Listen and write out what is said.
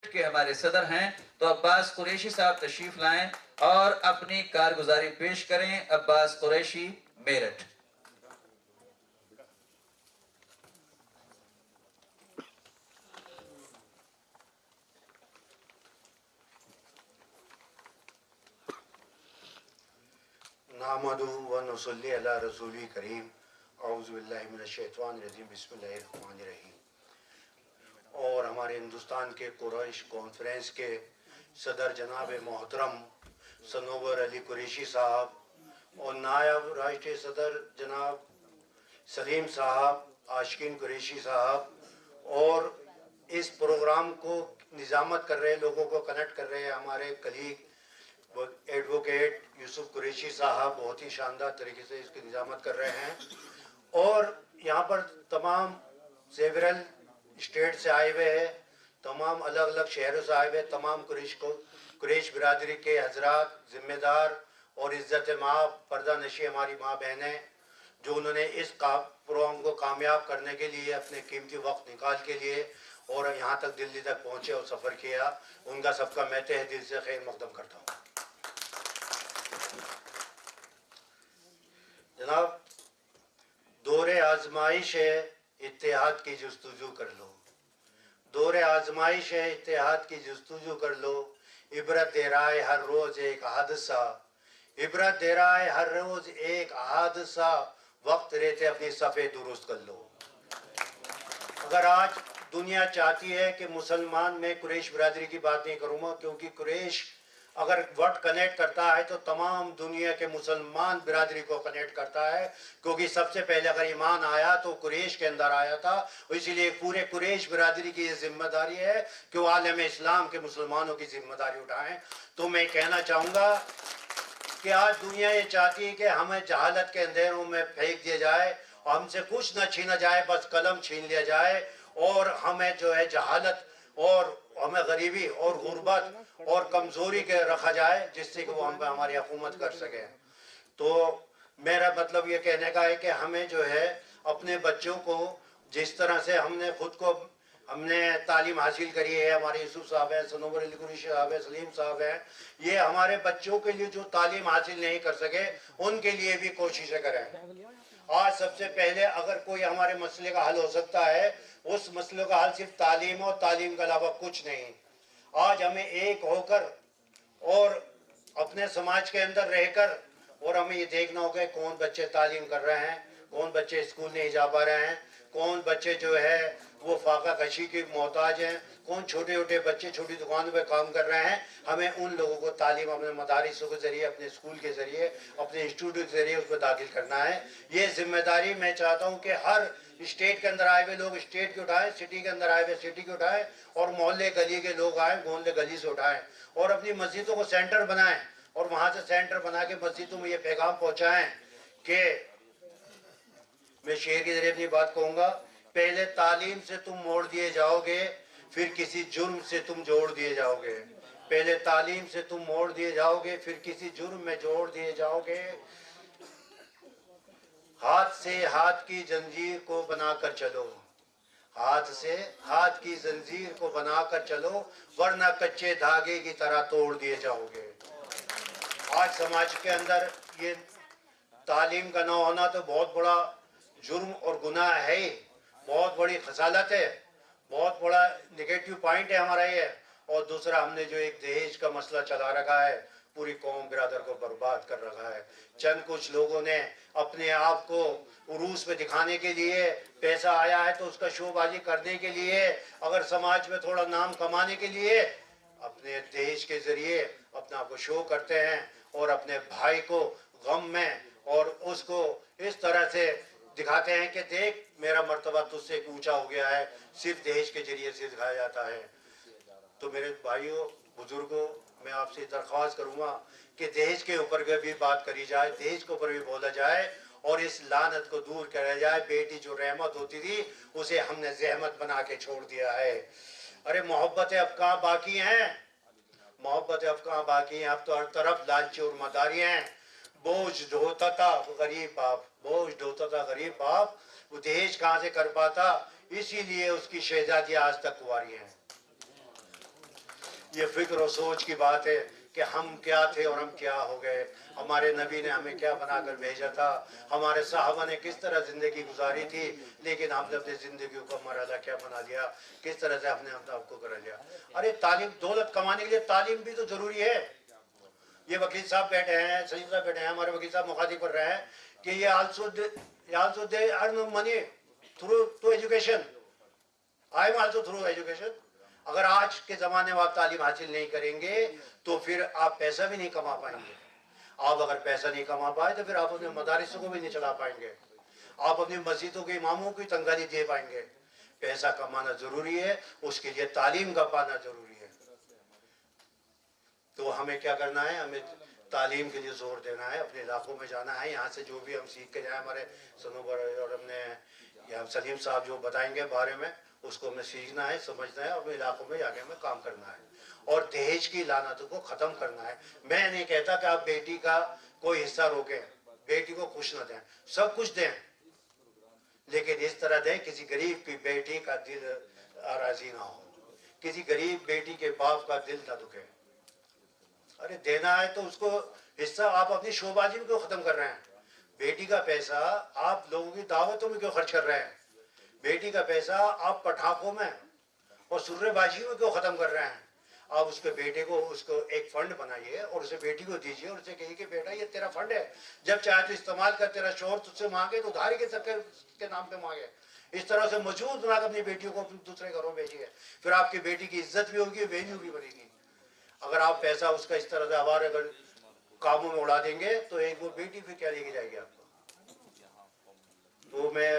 کے ہمارے صدر ہیں، تو عباس قریشی صاحب تشریف لائیں اور اپنی کارگزاری پیش کریں۔ عباس قریشی، میرٹھ۔ نحمدہ و نصلی علی رسول کریم۔ اعوذ باللہ من الشیطان الرجیم، بسم اللہ الرحمن الرحیم۔ اور ہمارے ہندوستان کے قریش کانفرنس کے صدر جناب محترم سنور علی قریشی صاحب اور نائب راشٹری صدر جناب سلیم صاحب، عاشقین قریشی صاحب، اور اس پروگرام کو نظامت کر رہے لوگوں کو کنیکٹ کر رہے ہمارے کلیگ ایڈوکیٹ یوسف قریشی صاحب، بہت ہی شاندار طریقے سے اس کی نظامت کر رہے ہیں۔ اور یہاں پر تمام سیورل اسٹیٹ سے آئے ہوئے ہیں، تمام الگ الگ شہروں سے آئے ہوئے، تمام قریش برادری کے حضرات، ذمہ دار اور عزت مآب پردہ نشی ہماری ماں بہنیں، جو انہوں نے اس پروگرام کو کامیاب کرنے کے لیے اپنے قیمتی وقت نکال کے لیے اور یہاں تک دلی تک پہنچے اور سفر کیا، ان کا سب کا میں تہ دل سے خیر مقدم کرتا ہوں۔ جناب، دور آزمائش ہے، اتحاد کی جستجو کر لو۔ دور آزمائش ہے، اتحاد کی جستجو کر لو۔ عبرت دے رہا ہے ہر روز ایک حادثہ، عبرت دے رہا ہے ہر روز ایک حادثہ، وقت رہتے اپنی صفحے درست کر لو۔ اگر آج دنیا چاہتی ہے کہ مسلمان، میں قریش برادری کی بات نہیں کروں گا کیونکہ قریش اگر ورڈ کنیکٹ کرتا ہے تو تمام دنیا کے مسلمان برادری کو کنیکٹ کرتا ہے، کیونکہ سب سے پہلے اگر ایمان آیا تو قریش کے اندر آیا تھا، اسی لیے پورے قریش برادری کی یہ ذمہ داری ہے کہ وہ عالم اسلام کے مسلمانوں کی ذمہ داری اٹھائیں۔ تو میں کہنا چاہوں گا کہ آج دنیا یہ چاہتی ہے کہ ہمیں جہالت کے اندھیروں میں پھینک دیا جائے اور ہم سے کچھ نہ چھینا جائے، بس قلم چھین لیا جائے، اور ہمیں جو ہے جہالت اور ہمیں غریبی اور غربت اور کمزوری کے رکھا جائے، جس سے کہ وہ ہم پہ ہماری حکومت کر سکے۔ تو میرا مطلب یہ کہنے کا ہے کہ ہمیں جو ہے اپنے بچوں کو جس طرح سے ہم نے تعلیم حاصل کری ہے، ہمارے یوسف صاحب ہیں، سنور علی قریشی صاحب ہیں، سلیم صاحب ہیں، یہ ہمارے بچوں کے لیے جو تعلیم حاصل نہیں کر سکے ان کے لیے بھی کوششیں کریں۔ آج سب سے پہلے اگر کوئی ہمارے مسئلے کا حل ہو سکتا ہے، اس مسئلے کا حل صرف تعلیم اور تعلیم کے علاوہ کچھ نہیں۔ آج ہمیں ایک ہو کر اور اپنے سماج کے اندر رہ کر اور ہمیں یہ دیکھنا ہوگا کہ کون بچے تعلیم کر رہے ہیں، کون بچے اسکول نہیں جا پا رہے ہیں، کون بچے جو ہے وہ فاقہ کشی کے محتاج ہیں، کون چھوٹے چھوٹے بچے چھوٹی دکانوں پہ کام کر رہے ہیں۔ ہمیں ان لوگوں کو تعلیم اپنے مدارسوں کے ذریعے، اپنے اسکول کے ذریعے، اپنے انسٹیٹیوٹ کے ذریعے اس کو داخل کرنا ہے۔ یہ ذمہ داری میں چاہتا ہوں کہ ہر اسٹیٹ کے اندر آئے ہوئے لوگ اسٹیٹ کی اٹھائیں، سٹی کے اندر آئے ہوئے سٹی کی اٹھائیں، اور محلے گلی کے لوگ آئیں، محلے گلی سے اٹھائیں، اور اپنی مسجدوں کو سینٹر بنائیں، اور وہاں سے سینٹر بنا کے مسجدوں میں یہ پیغام پہنچائیں کہ میں شعر کے ذریعے اپنی بات کہوں گا، پہلے تعلیم سے تم موڑ دیے جاؤ گے، پھر کسی جرم سے تم جوڑ دیے جاؤ گے۔ پہلے تعلیم سے تم موڑ دیے جاؤ گے، پھر کسی جرم میں جوڑ دیے جاؤ گے۔ ہاتھ سے ہاتھ کی زنجیر کو بنا کر چلو، ہاتھ سے ہاتھ کی زنجیر کو بنا کر چلو، ورنہ کچے دھاگے کی طرح توڑ دیے جاؤ گے۔ آج سماج کے اندر یہ تعلیم کا نہ ہونا تو بہت بڑا جرم اور گناہ ہے، بہت بڑی خسالت ہے، بہت بڑا نگیٹو پوائنٹ ہے ہمارا یہ۔ اور دوسرا، ہم نے جو ایک دہیج کا مسئلہ چلا رکھا ہے، پوری قوم برادر کو برباد کر رکھا ہے۔ چند کچھ لوگوں نے اپنے آپ کو عروج پہ دکھانے کے لیے، پیسہ آیا ہے تو اس کا شو بازی کرنے کے لیے، اگر سماج میں تھوڑا نام کمانے کے لیے اپنے دہیج کے ذریعے اپنا کو شو کرتے ہیں، اور اپنے بھائی کو غم میں اور اس کو اس طرح سے دکھاتے ہیں کہ دیکھ میرا مرتبہ تجھ سے اونچا ہو گیا ہے، صرف دہیج کے ذریعے سے دکھایا جاتا ہے۔ تو میرے بھائیوں، بزرگوں، میں آپ سے درخواست کروں گا کہ دہیج کے اوپر بھی بات کری جائے، دہیج کے اوپر بھی بولا جائے، اور اس لعنت کو دور کرا جائے۔ بیٹی جو رحمت ہوتی تھی اسے ہم نے زحمت بنا کے چھوڑ دیا ہے۔ ارے محبتیں اب کہاں باقی ہیں، محبتیں اب کہاں باقی ہیں، اب تو ہر طرف لالچی اور مداری ہیں۔ بوجھ ڈھوتا تھا غریب باپ، بوجھ ڈھوتا تھا غریب باپ، وہ دہیج کہاں سے کر پاتا، اسی لیے اس کی شہزادیاں آج تک کنواری ہیں۔ یہ فکر و سوچ کی بات ہے کہ ہم کیا تھے اور ہم کیا ہو گئے. ہمارے نبی نے ہمیں کیا بنا کر بھیجا تھا, ہمارے صحابہ نے کس طرح زندگی گزاری تھی, لیکن ہم نے اپنی زندگیوں کا مرحلہ کیا بنا لیا, کس طرح سے ہم نے اپنے آپ کو کر لیا. ارے تعلیم, دولت کمانے کے لیے تعلیم بھی تو ضروری ہے. یہ وکیل صاحب بیٹھے ہیں, سعید صاحب بیٹھے ہیں, ہمارے وکیل صاحب مخاطب کر رہے ہیں کہ یہ also they earn money through education. I am also through education. اگر آج کے زمانے میں آپ تعلیم حاصل نہیں کریں گے تو پھر آپ پیسہ بھی نہیں کما پائیں گے. آپ اگر پیسہ نہیں کما پائے تو پھر آپ اپنے مدارسوں کو بھی نہیں چلا پائیں گے, آپ اپنی مسجدوں کے اماموں کی تنخواہ نہیں دے پائیں گے. پیسہ کمانا ضروری ہے, اس کے لیے تعلیم کا پانا ضروری ہے. تو ہمیں کیا کرنا ہے, ہمیں تعلیم کے لیے زور دینا ہے, اپنے علاقوں میں جانا ہے, یہاں سے جو بھی ہم سیکھ کے جائیں, ہمارے سنوبر اور ہم نے یا سلیم صاحب جو بتائیں گے بارے میں, اس کو ہمیں سیکھنا ہے, سمجھنا ہے, اور اپنے علاقوں میں جا کے ہمیں کام کرنا ہے اور دہیج کی لعنتوں کو ختم کرنا ہے. میں نہیں کہتا کہ آپ بیٹی کا کوئی حصہ روکیں, بیٹی کو خوش نہ دیں, سب کچھ دیں, لیکن اس طرح دیں کسی غریب کی بیٹی کا دل راضی نہ ہو, کسی غریب بیٹی کے باپ کا دل نہ دکھے. ارے دینا ہے تو اس کو حصہ, آپ اپنی شوبازی میں کیوں ختم کر رہے ہیں؟ بیٹی کا پیسہ آپ لوگوں کی دعوتوں میں کیوں خرچ کر رہے ہیں؟ بیٹی کا پیسہ آپ پٹاخوں میں اور سرے بازی میں کیوں ختم کر رہے ہیں؟ آپ اس کے بیٹے کو, اس کو ایک فنڈ بنائیے اور اسے بیٹی کو دیجیے اور اسے کہیے کہ بیٹا یہ تیرا فنڈ ہے, جب چاہے تو استعمال کر, تیرا شوہر تجھ سے مانگے تو ادھاری کے سب کے نام پہ مانگے. اس طرح سے مجبور بنا کر اپنی بیٹیوں کو دوسرے گھروں بھیجیے, پھر آپ کی بیٹی کی عزت بھی ہوگی, ویلیو بھی بنے گی. اگر آپ پیسہ اس کا اس طرح سے آوارہ اگر کاموں میں اڑا دیں گے تو ایک وہ بیٹی پھر کیا لے کے جائے گی آپ کو. تو میں